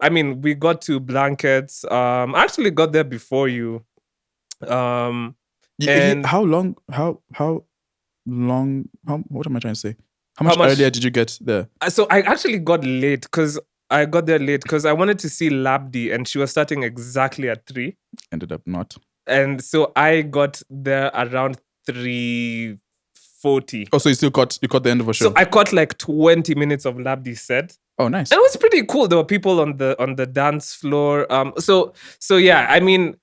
I mean, we got to Blankets. I actually got there before you. Um, and How long? How long? What am I trying to say? How how much much? earlier did you get there? So I actually got late because I got there late because I wanted to see Labdi, and she was starting exactly at 3. Ended up not. And so I got there around 3:40. Oh, so you caught the end of a show. So I caught like 20 minutes of Labdi set. Oh, nice. And it was pretty cool. There were people on the dance floor. So yeah, I mean,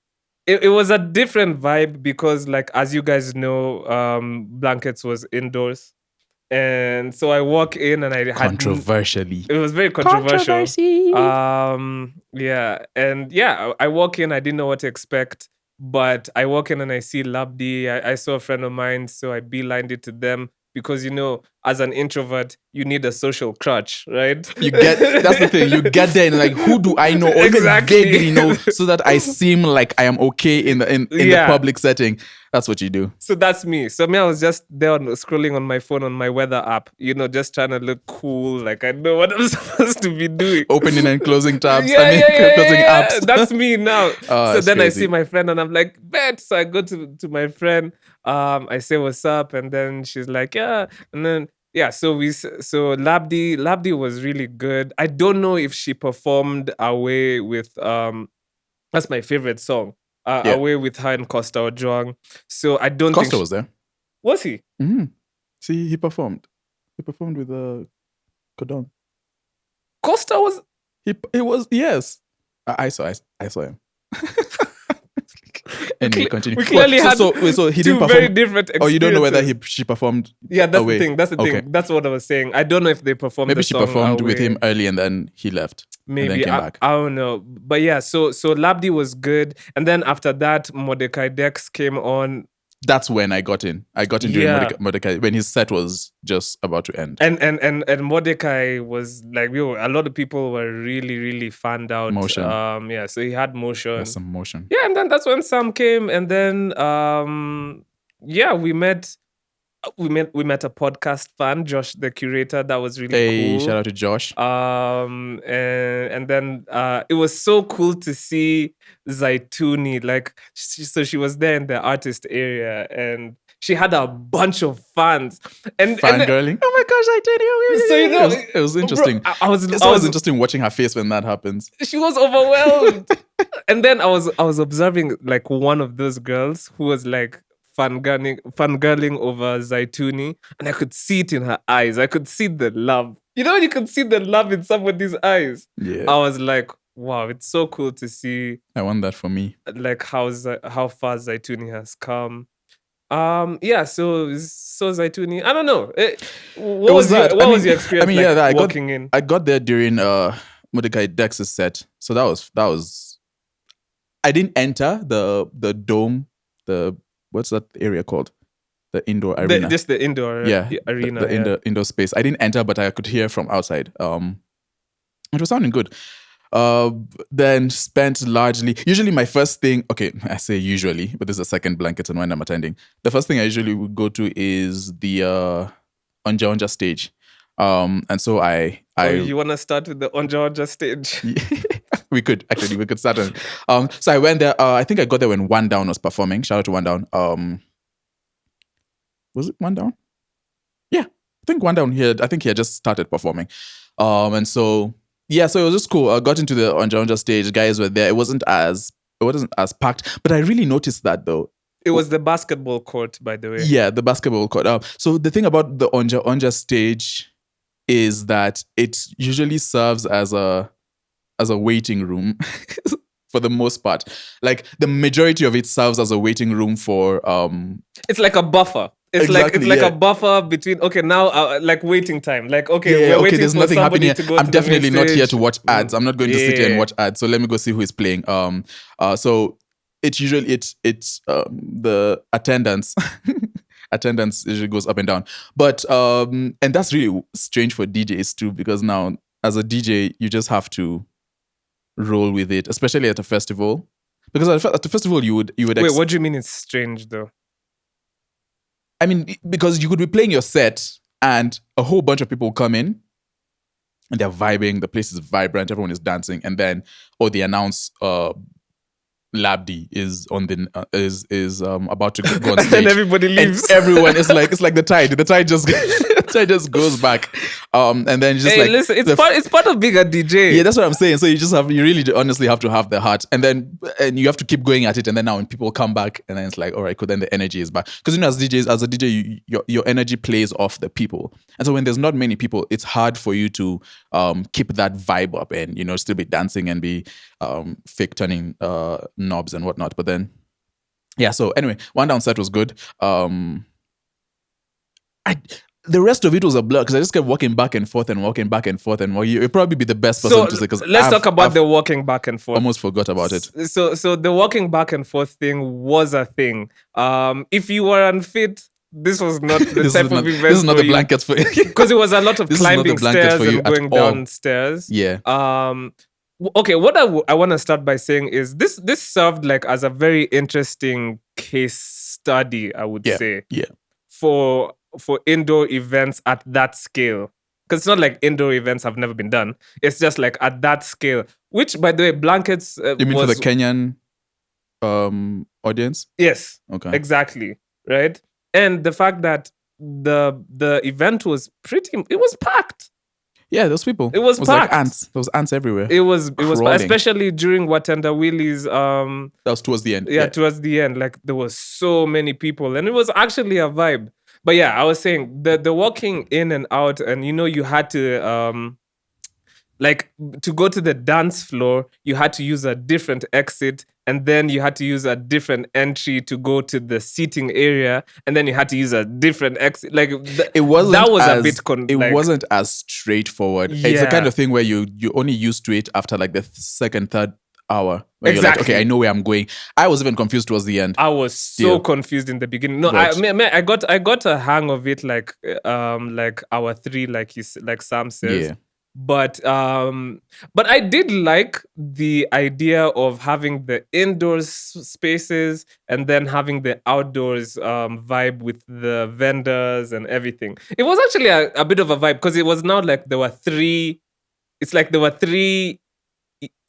it was a different vibe because, like, as you guys know, Blankets was indoors. And so I walk in and I had Controversially. it was very controversial. Controversy. Yeah. And yeah, I walk in, I didn't know what to expect. But I walk in and I see Labdi. I saw a friend of mine, so I beelined it to them because, you know, as an introvert, you need a social crutch, right? That's the thing. You get there and like, who do I know, or Exactly. even vaguely know, so that I seem like I am okay in the public setting. That's what you do. So that's me. So I was just there scrolling on my phone on my weather app, you know, just trying to look cool, like I know what I'm supposed to be doing. Opening and closing tabs. Closing apps. That's me now. So then crazy. I see my friend and I'm like, bet. So I go to my friend. I say what's up, and then she's like, yeah, and then yeah. So Labdi was really good. I don't know if she performed Away with that's my favorite song. Away with her and Costa Ojuang. So I don't Costa think was there. Was he? Mm-hmm. See, he performed. He performed with Kodong. Costa was. He was, yes. I saw him. Anyway, continue. We clearly had so he didn't perform. Very different experiences. Oh, you don't know whether she performed. Yeah, that's Away. the thing. That's the Okay. thing. That's what I was saying. I don't know if they performed. Maybe the she song performed Away. with him early and then he left. Maybe and then came back. I don't know. But yeah, so Labdi was good, and then after that, Mordecai Dex came on. That's when I got in. I got in during Mordecai when his set was just about to end. And Mordecai was like, a lot of people were really, really fanned out. Motion. Yeah, so he had motion. There's some motion. Yeah, and then that's when Sam came, and then we met a podcast fan, Josh, the curator. That was really cool. Shout out to Josh. And then it was so cool to see Zaituni. Like, so she was there in the artist area, and she had a bunch of fans. And fangirling. Oh my gosh, Zaituni! So you know, it was interesting. Bro, it's always interesting watching her face when that happens. She was overwhelmed. And then I was observing like one of those girls who was like fangirling over Zaituni, and I could see it in her eyes. I could see the love. You know when you could see the love in somebody's eyes? Yeah. I was like, wow, it's so cool to see. I want that for me. Like how far Zaituni has come. Yeah, so Zaituni, I don't know. What was your experience? I mean, I got there during Mordecai Dex's set. So that was I didn't enter the dome, what's that area called? The indoor arena. Just the indoor arena. The indoor space. I didn't enter, but I could hear from outside. It was sounding good. Then spent usually my first thing, okay, I say usually, but this is a second blanket and when I'm attending. The first thing I usually would go to is the Onja Onja stage. And so you want to start with the Onja Onja stage? we could start on. So I went there. I think I got there when One Down was performing. Shout out to One Down. Was it One Down? Yeah, I think One Down here. I think he had just started performing. And so yeah, so it was just cool. I got into the Onja Onja stage. Guys were there. It wasn't as packed, but I really noticed that though. It was the basketball court, by the way. Yeah, the basketball court. So the thing about the Onja Onja stage is that it usually serves as a waiting room for the most part. Like the majority of it serves as a waiting room for It's like a buffer. It's like a buffer between now like waiting time. Like we're waiting there's for nothing happening to here. go I'm to definitely the not here to watch ads. I'm not going to sit here and watch ads. So let me go see who is playing. So it's usually it's the attendance usually goes up and down. But and that's really strange for DJs too, because now as a DJ you just have to roll with it, especially at a festival. Because at the festival you would wait, what do you mean it's strange though? I mean, because you could be playing your set and a whole bunch of people come in. and they're vibing. The place is vibrant. Everyone is dancing, and then they announce Labdi is on the is about to go on stage, and everybody leaves. And everyone is like, it's like the tide. The tide just tide just goes back. And then just hey, listen, it's part of being a DJ. Yeah, that's what I'm saying. So you really honestly have to have the heart, and you have to keep going at it. And then now when people come back, and then it's like, all right, cool. Then the energy is back, because as a DJ, your energy plays off the people, and so when there's not many people, it's hard for you to keep that vibe up and still be dancing and be fake turning knobs and whatnot. But then, yeah. So anyway, One Down set was good. The rest of it was a blur because I just kept walking back and forth and you'd probably be the best person to say. Because let's talk about the walking back and forth. Almost forgot about it. So the walking back and forth thing was a thing. If you were unfit, this was not the type of event. This is not the blankets for you, because it was a lot of climbing stairs and going downstairs. Yeah. Okay, what I want to start by saying is this served like as a very interesting case study, I would say. Yeah. For indoor events at that scale. Because it's not like indoor events have never been done. It's just like at that scale. Which, by the way, blankets You mean for the Kenyan audience? Yes. Okay. Exactly. Right? And the fact that the event was it was packed. Yeah, those people. It was packed. Like ants. There was ants everywhere. It was especially during Watenda Willie's that was towards the end. Yeah, towards the end. Like there was so many people. And it was actually a vibe. But yeah, I was saying the walking in and out, and you had to like to go to the dance floor, you had to use a different exit, and then you had to use a different entry to go to the seating area, and then you had to use a different exit. Like it wasn't. That was as, a bit. It wasn't as straightforward. Yeah. It's the kind of thing where you only used to it after like the second, third hour. Where exactly. You're like, okay, I know where I'm going. I was even confused towards the end. I was so confused in the beginning. No, but, I got a hang of it like hour 3, like Sam says. Yeah. But I did like the idea of having the indoors spaces and then having the outdoors vibe with the vendors and everything. It was actually a bit of a vibe because it was not like there were 3. It's like there were 3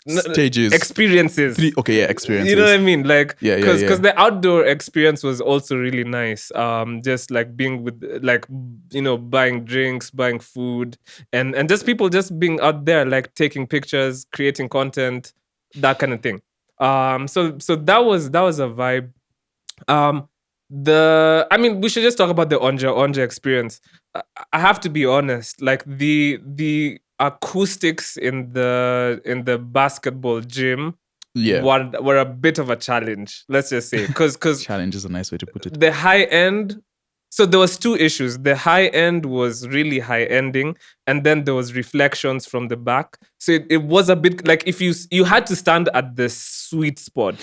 stages, experiences. Experiences. You know what I mean? Like, because the outdoor experience was also really nice. Just like being with, like, buying drinks, buying food, and just people just being out there, like taking pictures, creating content, that kind of thing. So that was a vibe. We should just talk about the Onja experience. I have to be honest, like the acoustics in the basketball gym were a bit of a challenge, let's just say, because challenge is a nice way to put it. The high end, so there was 2 issues. The high end was really high ending, and then there was reflections from the back, so it was a bit like if you had to stand at the sweet spot.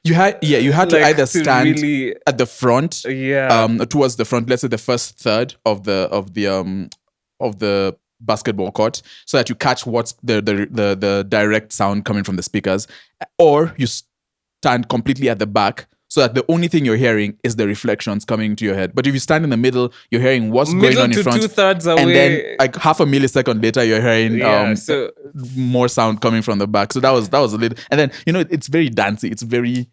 You had to either stand really, at the front, towards the front, let's say the first third of the basketball court, so that you catch what's the direct sound coming from the speakers, or you stand completely at the back so that the only thing you're hearing is the reflections coming to your head. But if you stand in the middle, you're hearing what's going on in front, 2/3 away, and then like half a millisecond later, you're hearing more sound coming from the back. So that was a little, and then it's very dancey. It's very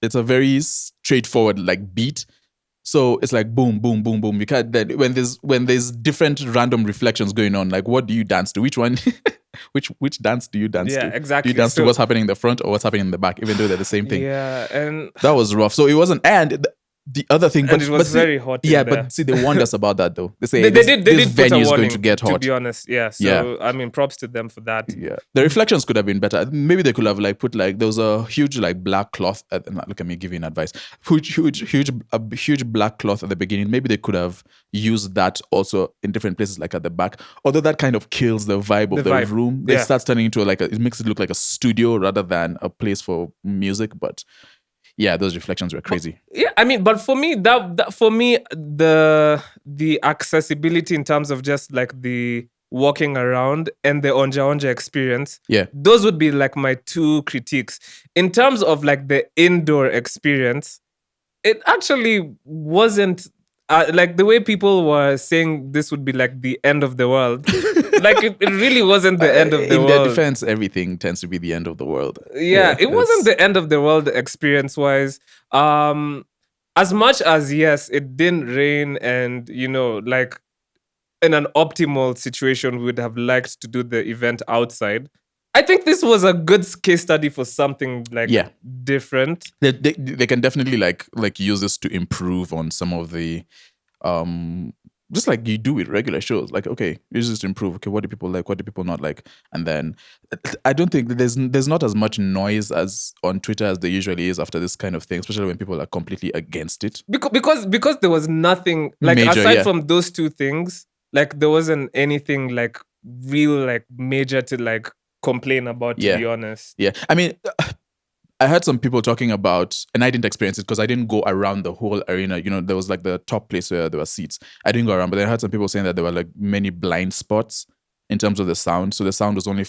it's a very straightforward like beat. So it's like boom, boom, boom, boom. You can't then when there's different random reflections going on, like what do you dance to? Which one? which dance do you dance to? Yeah, exactly. Do you dance to what's happening in the front or what's happening in the back, even though they're the same thing? Yeah, and that was rough. So it wasn't, and the other thing, but it was very hot. Yeah, but see, they warned us about that though. They say they did this venue is warning, going to get hot. To be honest, yeah. So I mean, props to them for that. Yeah, the reflections could have been better. Maybe they could have like put like there was a huge like black cloth. Look at me giving advice. Huge black cloth at the beginning. Maybe they could have used that also in different places, like at the back. Although that kind of kills the vibe of the room. It starts turning into it makes it look like a studio rather than a place for music. But yeah, those reflections were crazy. Yeah, I mean, but for me, the accessibility in terms of just like the walking around and the Onja experience, those would be like my 2 critiques. In terms of like the indoor experience, it actually wasn't like the way people were saying this would be like the end of the world. Like it really wasn't the end of the in world. their defense, everything tends to be the end of the world. Yeah, it wasn't the end of the world experience wise. As much as yes, it didn't rain, and like in an optimal situation, we would have liked to do the event outside. I think this was a good case study for something like different. They can definitely like use this to improve on some of the just like you do with regular shows. Like, okay, use this to improve. Okay, what do people like? What do people not like? And then I don't think that there's not as much noise as on Twitter as there usually is after this kind of thing, especially when people are completely against it. Because there was nothing like Major, aside from those two things, like there wasn't anything like real like major to like complain about, to be honest. Yeah. I mean, I heard some people talking about, and I didn't experience it because I didn't go around the whole arena. There was like the top place where there were seats. I didn't go around, but then I heard some people saying that there were like many blind spots in terms of the sound. So the sound was only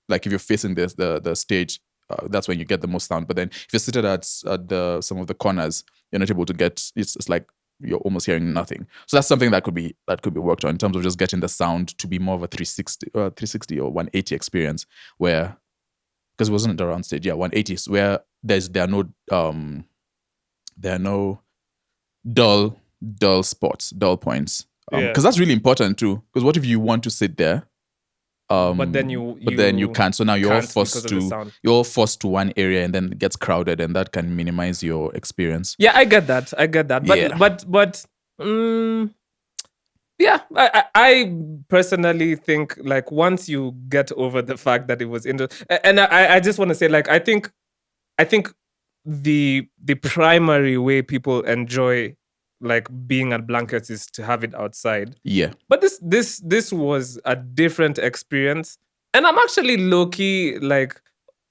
like if you're facing the stage, that's when you get the most sound. But then if you're seated at some of the corners, you're not able to get. It's like you're almost hearing nothing. So that's something that could be worked on in terms of just getting the sound to be more of a 360 or 180 experience, where, because it wasn't around stage, 180, where there are no dull spots, dull points, because that's really important too. Because what if you want to sit there, but then you can't. So now you're all forced to one area, and then it gets crowded, and that can minimize your experience. Yeah, I get that. But I personally think like once you get over the fact that it was indoor, and I just want to say like I think the primary way people enjoy like being at Blankets is to have it outside. Yeah. But this was a different experience. And I'm actually low-key like,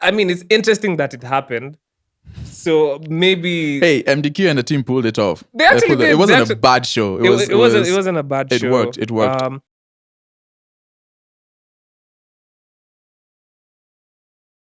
I mean, it's interesting that it happened. So maybe MDQ and the team pulled it off. They actually did. It wasn't a bad show. It wasn't a bad show. It worked.